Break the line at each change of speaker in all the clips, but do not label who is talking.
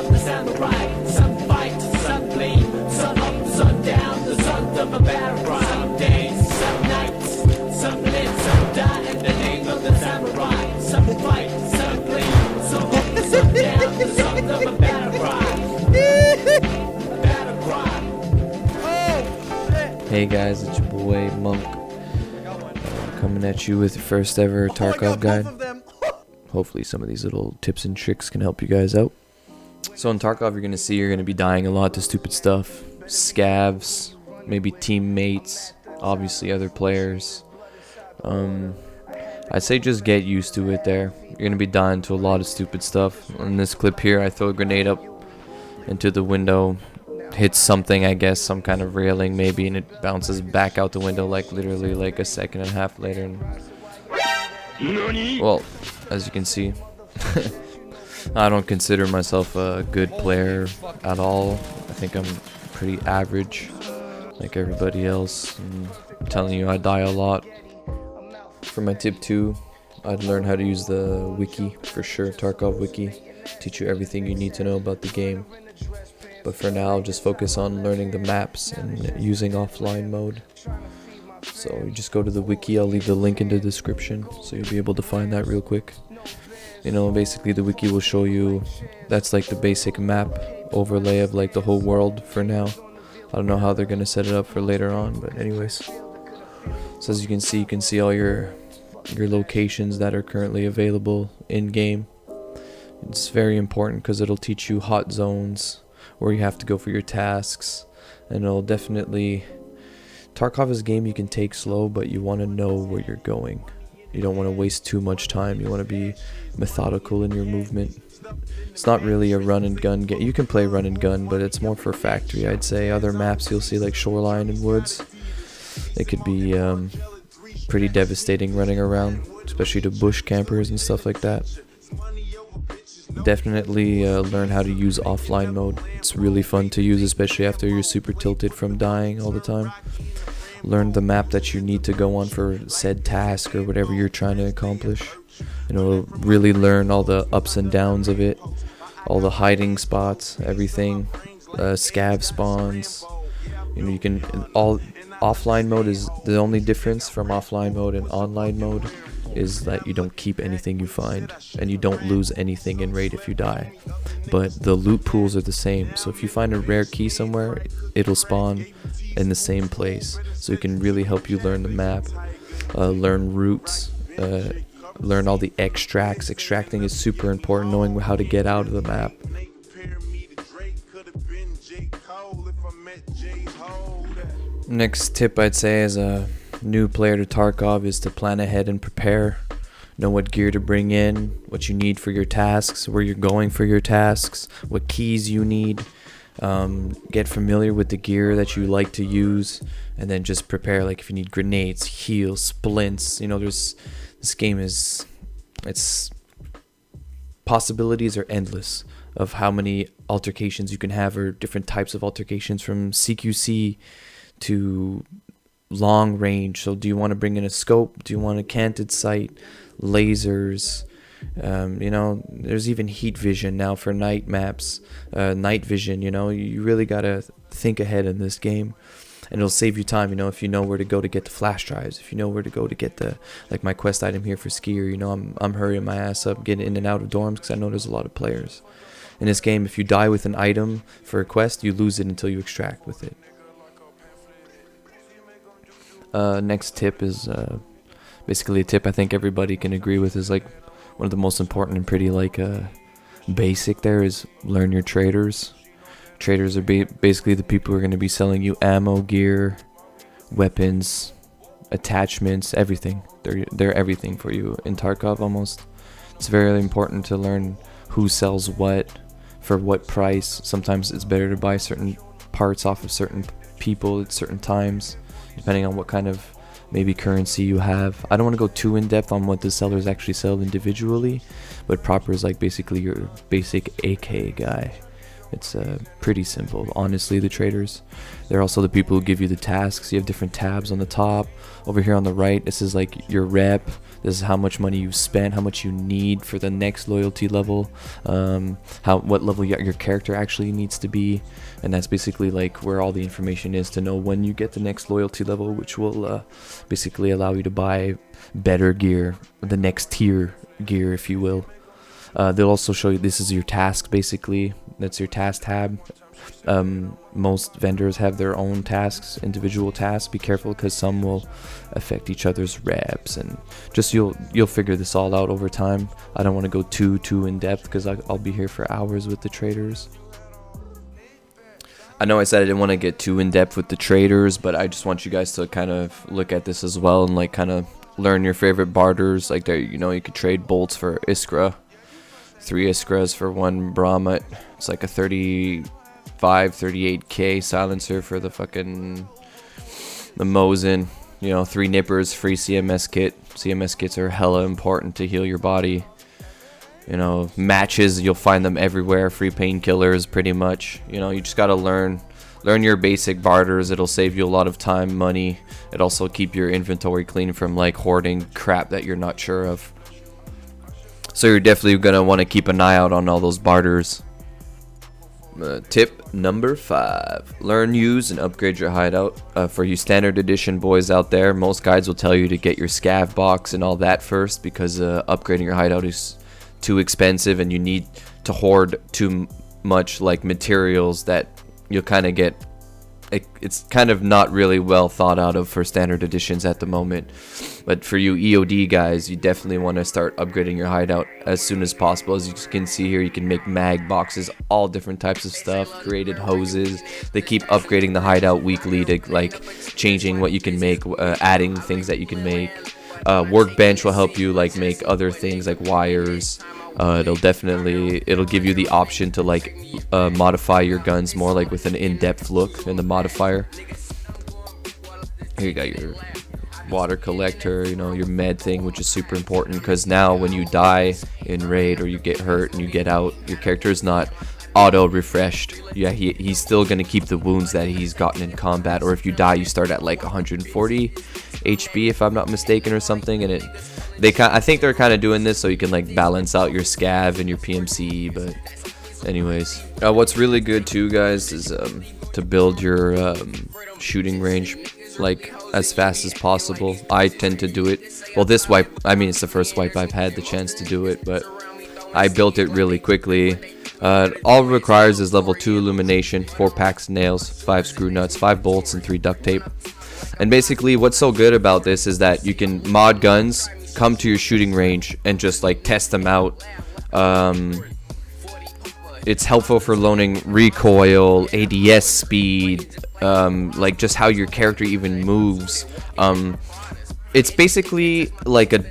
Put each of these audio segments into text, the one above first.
of the samurai. Some fight, some bleed, sun up, sun down, the sons of a battle cry. Some days, some nights, some live, some die in the name of the samurai. Some fight, some bleed, sun up, sun down, the sons of a battle cry. Battle cry.
Hey guys, it's your boy Monk, coming at you with the first ever Tarkov guide. Hopefully some of these little tips and tricks can help you guys out. So in Tarkov you're going to be dying a lot to stupid stuff. Scavs, maybe teammates, obviously other players. I'd say just get used to it there. You're going to be dying to a lot of stupid stuff. In this clip here I throw a grenade up into the window, hits something, I guess, some kind of railing maybe, and it bounces back out the window like literally like a second and a half later. And well, as you can see, I don't consider myself a good player at all. I think I'm pretty average like everybody else. I'm telling you, I die a lot. For my tip 2, I'd learn how to use the wiki for sure. Tarkov wiki, teach you everything you need to know about the game. But for now, just focus on learning the maps and using offline mode. So you just go to the wiki. I'll leave the link in the description so you'll be able to find that real quick. You know, basically the wiki will show you, that's like the basic map overlay of like the whole world for now. I don't know how they're gonna set it up for later on, but anyways. So as you can see all your locations that are currently available in game. It's very important because it'll teach you hot zones, where you have to go for your tasks, and it'll definitely... Tarkov is a game you can take slow, but you want to know where you're going. You don't want to waste too much time. You want to be methodical in your movement. It's not really a run and gun game. You can play run and gun, but it's more for factory, I'd say. Other maps you'll see like shoreline and woods, it could be pretty devastating running around, especially to bush campers and stuff like that. Definitely learn how to use offline mode. It's really fun to use, especially after you're super tilted from dying all the time. Learn the map that you need to go on for said task or whatever you're trying to accomplish. You know, really learn all the ups and downs of it, all the hiding spots, everything, scav spawns. You know, you can offline mode is the only difference from offline mode and online mode is that you don't keep anything you find, and you don't lose anything in raid if you die. But the loot pools are the same, so if you find a rare key somewhere, it'll spawn in the same place. So it can really help you learn the map, learn routes, learn all the extracts. Extracting is super important, knowing how to get out of the map. Next tip I'd say as a new player to Tarkov is to plan ahead and prepare. Know what gear to bring in, what you need for your tasks, where you're going for your tasks, what keys you need. Get familiar with the gear that you like to use, and then just prepare. Like if you need grenades, heals, splints. You know, this game is, its possibilities are endless of how many altercations you can have, or different types of altercations, from CQC to long range. So do you want to bring in a scope? Do you want a canted sight, lasers? You know, there's even heat vision now for night maps, night vision. You know, you really gotta think ahead in this game, and it'll save you time. You know, if you know where to go to get the flash drives, if you know where to go to get the, like my quest item here for skier. You know, I'm hurrying my ass up, getting in and out of dorms because I know there's a lot of players in this game. If you die with an item for a quest, you lose it until you extract with it. Next tip is basically a tip I think everybody can agree with, is like one of the most important and pretty like basic there, is learn your traders. Traders are basically the people who are going to be selling you ammo, gear, weapons, attachments, everything. They're everything for you in Tarkov almost. It's very important to learn who sells what, for what price. Sometimes it's better to buy certain parts off of certain people at certain times, depending on what kind of maybe currency you have. I don't want to go too in depth on what the sellers actually sell individually, but proper is like basically your basic AK guy, It's pretty simple, honestly. The traders, they're also the people who give you the tasks. You have different tabs on the top. Over here on the right, this is like your rep. This is how much money you spent, how much you need for the next loyalty level, what level your character actually needs to be, and that's basically like where all the information is to know when you get the next loyalty level, which will basically allow you to buy better gear, the next tier gear, if you will. They'll also show you this is your task, basically. That's your task tab. Most vendors have their own tasks, individual tasks. Be careful because some will affect each other's reps, and just you'll figure this all out over time. I don't want to go too in depth because I'll be here for hours with the traders. I know I said I didn't want to get too in depth with the traders, but I just want you guys to kind of look at this as well and like kind of learn your favorite barters. Like there, you know, you could trade bolts for Iskra. 3 Iskras for 1 Brahmat. It's like a 38k silencer for the fucking the Mosin. You know, 3 nippers, free CMS kit. CMS kits are hella important to heal your body. You know, matches, you'll find them everywhere. Free painkillers, pretty much. You know, you just gotta learn your basic barters. It'll save you a lot of time, money. It also keep your inventory clean from like hoarding crap that you're not sure of. So you're definitely going to want to keep an eye out on all those barters. Tip number 5. Learn, use, and upgrade your hideout. For you standard edition boys out there, most guides will tell you to get your scav box and all that first, because upgrading your hideout is too expensive and you need to hoard too much like materials that you'll kind of get. It's kind of not really well thought out of for standard editions at the moment. But for you EOD guys, you definitely want to start upgrading your hideout as soon as possible. As you can see here, you can make mag boxes, all different types of stuff, created hoses. They keep upgrading the hideout weekly to like changing what you can make, adding things that you can make. Workbench will help you like make other things like wires. It'll give you the option to like modify your guns more like with an in-depth look in the modifier. Here you got your water collector, you know, your med thing, which is super important because now when you die in raid or you get hurt and you get out, your character is not auto refreshed. Yeah, he's still gonna keep the wounds that he's gotten in combat, or if you die you start at like 140 HP if I'm not mistaken or something. And I think they're kind of doing this so you can like balance out your scav and your PMC. But anyways, what's really good too guys is to build your shooting range like as fast as possible. I tend to do it, well, this wipe, I mean it's the first wipe I've had the chance to do it, but I built it really quickly. All it requires is level 2 illumination, 4 packs of nails, 5 screw nuts, 5 bolts, and 3 duct tape. And basically what's so good about this is that you can mod guns, come to your shooting range, and just like test them out. It's helpful for learning recoil, ADS speed, like just how your character even moves. It's basically like a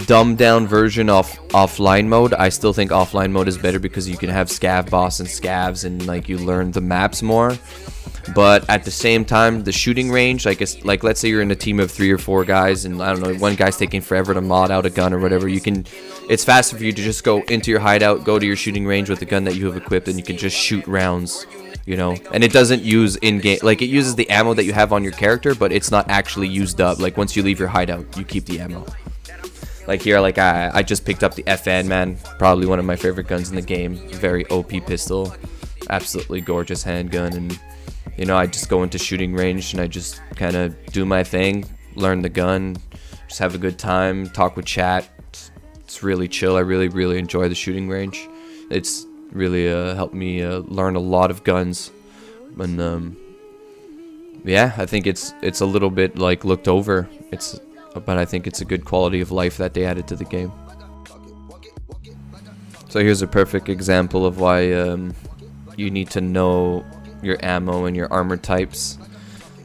dumbed down version of offline mode. I still think offline mode is better because you can have scav boss and scavs and like you learn the maps more. But at the same time, the shooting range, like let's say you're in a team of 3 or 4 guys and I don't know, one guy's taking forever to mod out a gun or whatever, it's faster for you to just go into your hideout, go to your shooting range with the gun that you have equipped, and you can just shoot rounds, you know. And it doesn't use in-game, like it uses the ammo that you have on your character, but it's not actually used up. Like once you leave your hideout, you keep the ammo. Like here, like I just picked up the FN, man, probably one of my favorite guns in the game. Very OP pistol, absolutely gorgeous handgun. And you know, I just go into shooting range and I just kind of do my thing, learn the gun, just have a good time, talk with chat. It's really chill. I really enjoy the shooting range. It's really helped me learn a lot of guns. And yeah, I think it's a little bit like looked over. But I think it's a good quality of life that they added to the game. So here's a perfect example of why you need to know your ammo and your armor types.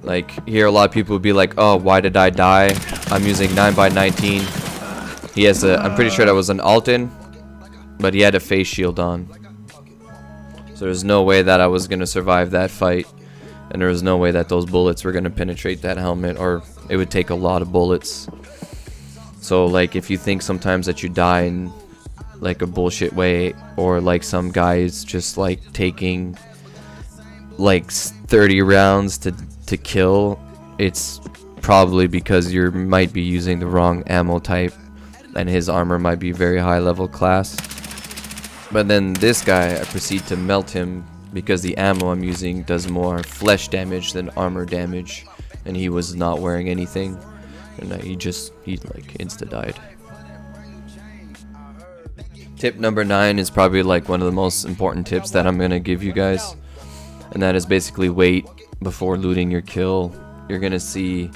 Like here, a lot of people would be like, oh, why did I die? I'm using 9x19. He has I'm pretty sure that was an Alton, but he had a face shield on. So there's no way that I was gonna survive that fight, and there was no way that those bullets were gonna penetrate that helmet, or it would take a lot of bullets. So like if you think sometimes that you die and like a bullshit way, or like some guys just like taking like 30 rounds to kill, it's probably because you might be using the wrong ammo type, and his armor might be very high level class. But then this guy, I proceed to melt him because the ammo I'm using does more flesh damage than armor damage, and he was not wearing anything, and he like insta died. Tip number 9 is probably like one of the most important tips that I'm gonna give you guys, and that is basically wait before looting your kill. You're gonna see,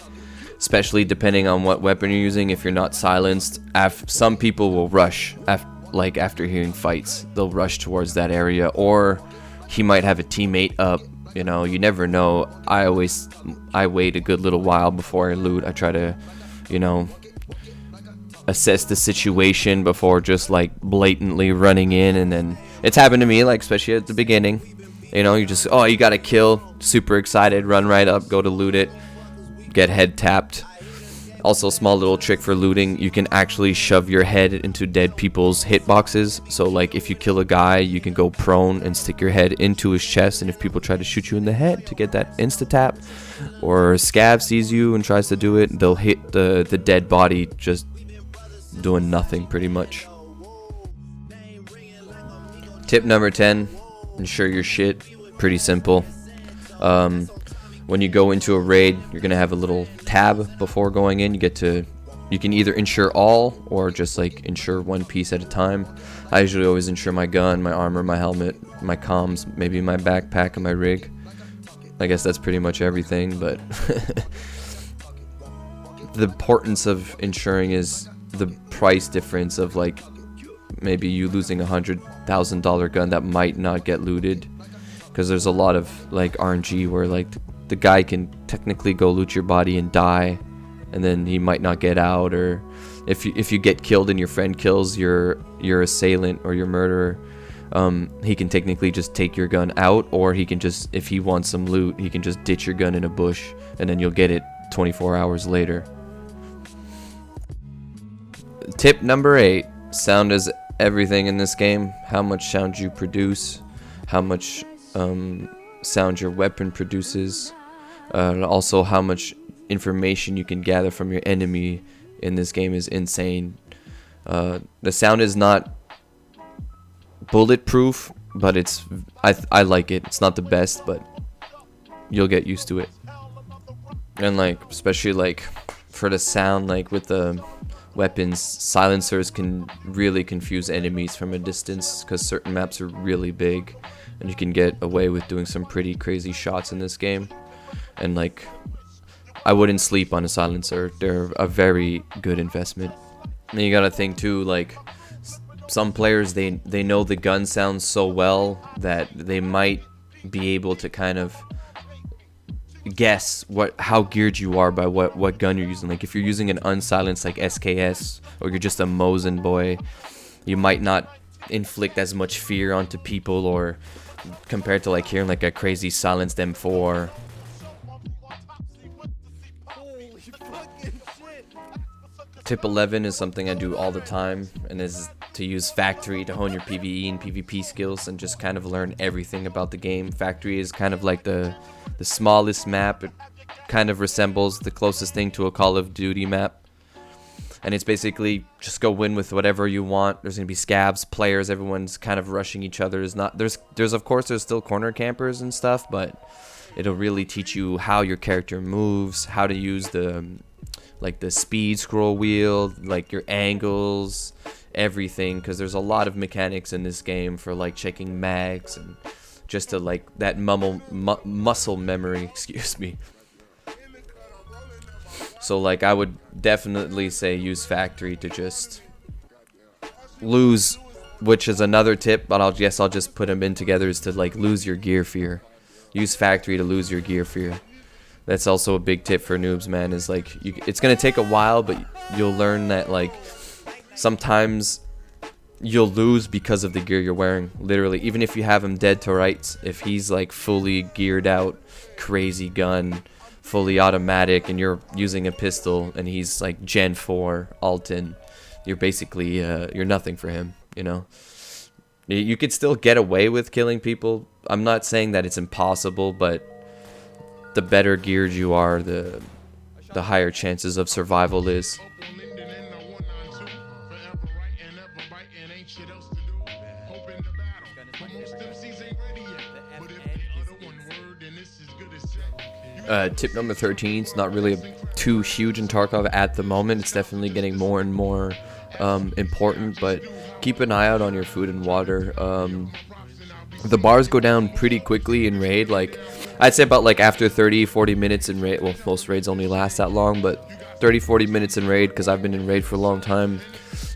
especially depending on what weapon you're using, if you're not silenced, some people will rush after hearing fights. They'll rush towards that area, or he might have a teammate up. You know, you never know. I wait a good little while before I loot. I try to, you know, assess the situation before just like blatantly running in. And then it's happened to me, like especially at the beginning. You know, you just, oh, you got a kill, super excited, run right up, go to loot it, get head tapped. Also, small little trick for looting, you can actually shove your head into dead people's hitboxes. So like if you kill a guy, you can go prone and stick your head into his chest, and if people try to shoot you in the head to get that insta tap, or Scav sees you and tries to do it, they'll hit the dead body just doing nothing pretty much. Tip number 10, ensure your shit. Pretty simple. When you go into a raid, you're gonna have a little tab before going in. You can either insure all or just like insure one piece at a time. I usually always insure my gun, my armor, my helmet, my comms, maybe my backpack and my rig. I guess that's pretty much everything, but the importance of insuring is the price difference of like maybe you losing $100,000 gun that might not get looted, because there's a lot of like RNG where like the guy can technically go loot your body and die, and then he might not get out. Or if you get killed and your friend kills your assailant or your murderer, he can technically just take your gun out, or he can just, if he wants some loot, he can just ditch your gun in a bush, and then you'll get it 24 hours later. Tip number 8, sound is everything in this game. How much sound you produce, how much sound your weapon produces, and also how much information you can gather from your enemy in this game is insane. The sound is not bulletproof, but I like it. It's not the best, but you'll get used to it. And like especially like for the sound, like with the weapons, silencers can really confuse enemies from a distance, because certain maps are really big and you can get away with doing some pretty crazy shots in this game. And like, I wouldn't sleep on a silencer. They're a very good investment. And you gotta think too, like some players, they know the gun sounds so well that they might be able to kind of guess how geared you are by what gun you're using. Like if you're using an unsilenced like SKS, or you're just a Mosin boy, you might not inflict as much fear onto people, or compared to like hearing like a crazy silenced M4. Tip 11 is something I do all the time, and is to use Factory to hone your PvE and PvP skills and just kind of learn everything about the game. Factory is kind of like the smallest map. It kind of resembles the closest thing to a Call of Duty map. And it's basically just go win with whatever you want. There's gonna be scabs, players, everyone's kind of rushing each other. There's of course there's still corner campers and stuff, but it'll really teach you how your character moves, how to use the speed scroll wheel, like your angles, everything, because there's a lot of mechanics in this game for like checking mags and just to like that muscle memory, excuse me. So like I would definitely say use Factory to just lose, which is another tip, but I'll just put them in together, is to like lose your gear fear. Use Factory to lose your gear fear. That's also a big tip for noobs, man, is like it's gonna take a while, but you'll learn that like sometimes you'll lose because of the gear you're wearing. Literally, even if you have him dead to rights, if he's like fully geared out, crazy gun, fully automatic, and you're using a pistol and he's like Gen 4 Alton, you're basically you're nothing for him. you know. You could still get away with killing people. I'm not saying that it's impossible, but the better geared you are, the higher chances of survival is. Tip number 13, it's not really too huge in Tarkov at the moment. It's definitely getting more and more important, but keep an eye out on your food and water. The bars go down pretty quickly in raid. Like, I'd say about like after 30-40 minutes in raid. Well, most raids only last that long, but 30-40 minutes in raid, because I've been in raid for a long time,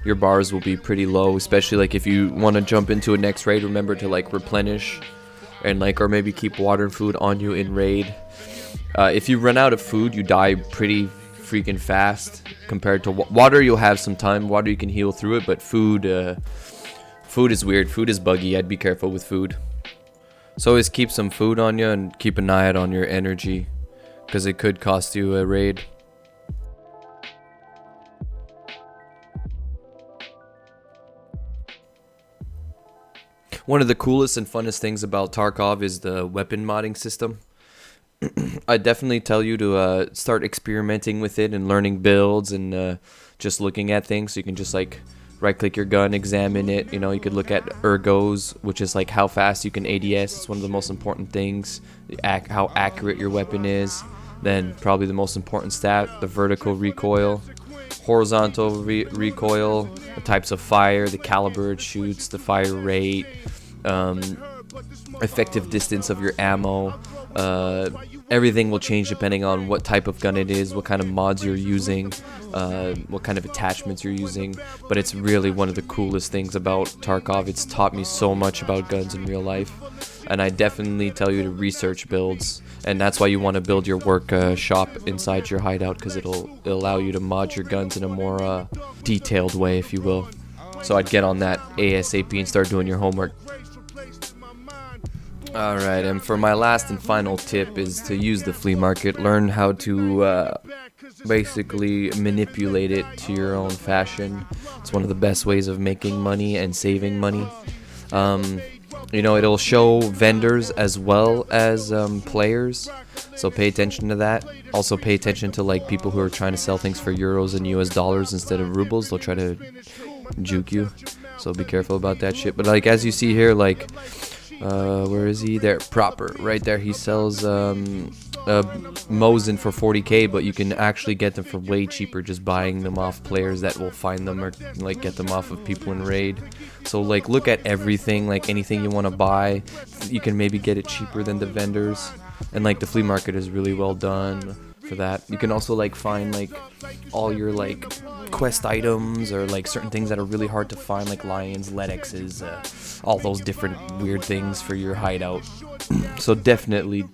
your bars will be pretty low. Especially like if you want to jump into a next raid, remember to like replenish and like, or maybe keep water and food on you in raid. If you run out of food, you die pretty freaking fast compared to water. You'll have some time. Water, you can heal through it, but food is weird. Food is buggy. I'd be careful with food. So always keep some food on you and keep an eye out on your energy, because it could cost you a raid. One of the coolest and funnest things about Tarkov is the weapon modding system. I definitely tell you to start experimenting with it and learning builds and just looking at things. So you can just like right click your gun, examine it. You know, you could look at ergos, which is like how fast you can ADS. It's one of the most important things. How accurate your weapon is. Then probably the most important stat, the vertical recoil, horizontal recoil, the types of fire, the caliber it shoots, the fire rate, effective distance of your ammo. Everything will change depending on what type of gun it is, what kind of mods you're using, what kind of attachments you're using. But it's really one of the coolest things about Tarkov. It's taught me so much about guns in real life, and I definitely tell you to research builds. And that's why you want to build your work shop inside your hideout, because it'll allow you to mod your guns in a more detailed way, if you will. So I'd get on that ASAP and start doing your homework. Alright, and for my last and final tip is to use the flea market. Learn how to basically manipulate it to your own fashion. It's one of the best ways of making money and saving money. You know, it'll show vendors as well as players, so pay attention to that. Also pay attention to like people who are trying to sell things for euros and US dollars instead of rubles. They'll try to juke you, so be careful about that shit. But like as you see here, like where is he? There, proper, right there. He sells Mosin for 40k, but you can actually get them for way cheaper just buying them off players that will find them, or like get them off of people in raid. So like look at everything, like anything you want to buy, you can maybe get it cheaper than the vendors. And like the flea market is really well done for that. You can also like find like all your like quest items, or like certain things that are really hard to find, like lions, Ledexes, all those different weird things for your hideout. So definitely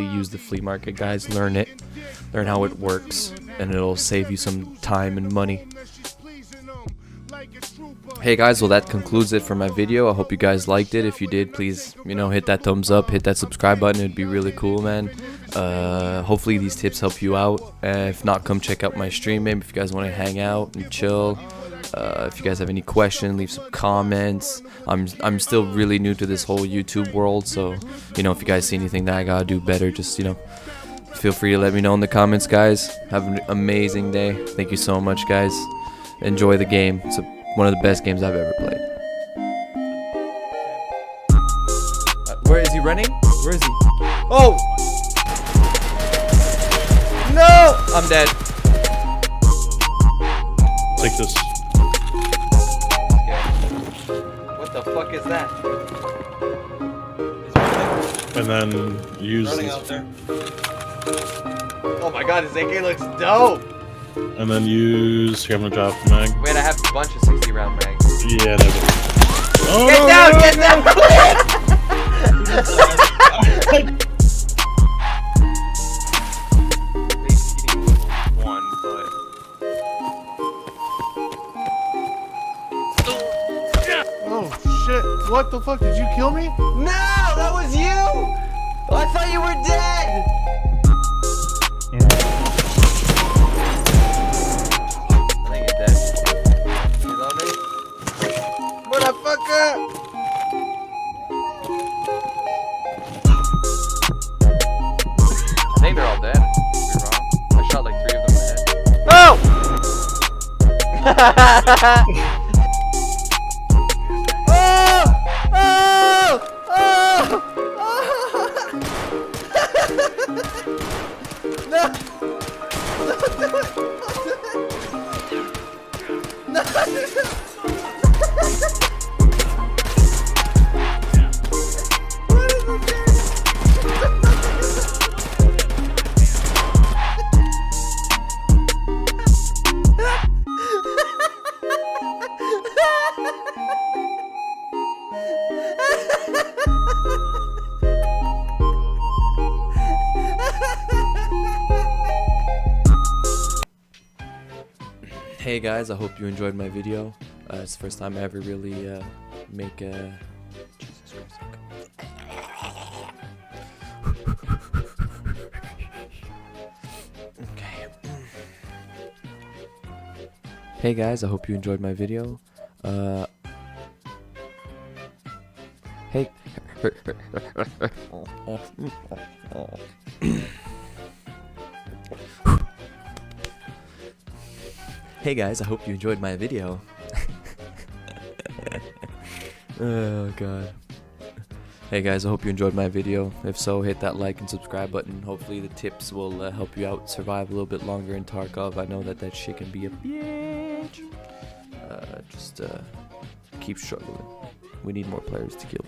use the flea market, guys. Learn it, learn how it works, and it'll save you some time and money. Hey guys, well that concludes it for my video. I hope you guys liked it. If you did, please, you know, hit that thumbs up, hit that subscribe button. It'd be really cool, man. Hopefully these tips help you out. If not, come check out my stream, maybe, if you guys want to hang out and chill. If you guys have any questions, leave some comments. I'm still really new to this whole YouTube world, so you know, if you guys see anything that I gotta do better, just, you know, feel free to let me know in the comments, guys. Have an amazing day. Thank you so much, guys. Enjoy the game. It's one of the best games I've ever played. Where is he running? Where is he? Oh! No! I'm dead.
Take this.
What the fuck is that?
And then use
Running
this.
out there.
Oh my god, his AK looks dope!
And then use. Here, I'm gonna drop the mag.
Wait, I have a bunch of 60 round mags.
Yeah, there we go. Oh,
Get
no,
down!
no,
Get down!
Oh shit, what the fuck, did you kill me?
No, that was you! I thought you were dead! I think you're dead. You love me? What up,
motherfucker!
I think they're all dead. Could be wrong. I shot like 3 of them in the head.
Oh!
Hey guys, I hope you enjoyed my video. It's the first time I ever really make a... Jesus Christ. Okay. Hey guys, I hope you enjoyed my video. Hey. Hey guys, I hope you enjoyed my video. Oh god. Hey guys, I hope you enjoyed my video. If so, hit that like and subscribe button. Hopefully the tips will help you out survive a little bit longer in Tarkov. I know that shit can be a bitch. Just keep struggling. We need more players to kill.